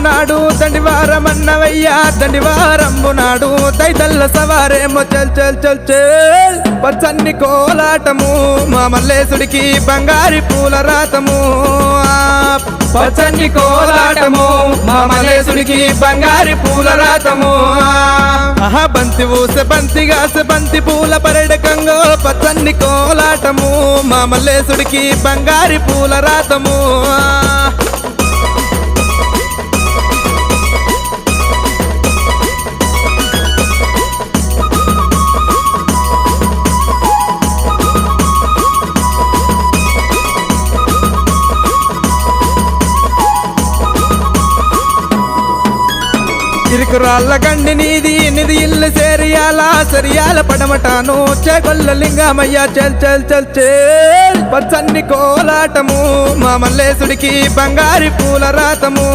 నాడు దండివారమన్నవయ్యా దండివారంబు నాడు దైతల్ల సవారేమో చల్ చల్ చల్ చల్ పచ్చన్ని కోలాటము మా మల్లేశుడికి బంగారి పూల రాతము పచ్చన్ని కోలాటము మా మల్లేశుడికి బంగారి పూల రాతము ఆహా బంతి ఊసె బంతిగాసె బంతి పూల పర్యటకంగా పచ్చన్ని కోలాటము మా మల్లేశుడికి బంగారి పూల రాతము చిరుకురాళ్ళ గండి నీది నిధి ఇల్లు సేరియాల సరియాల పడమటాను చేకొల్ల లింగమయ్య చల్ చల్ చల్ చల్ పచ్చన్ని కోలాటము మా మల్లేశుడికి బంగారి పూల రాతము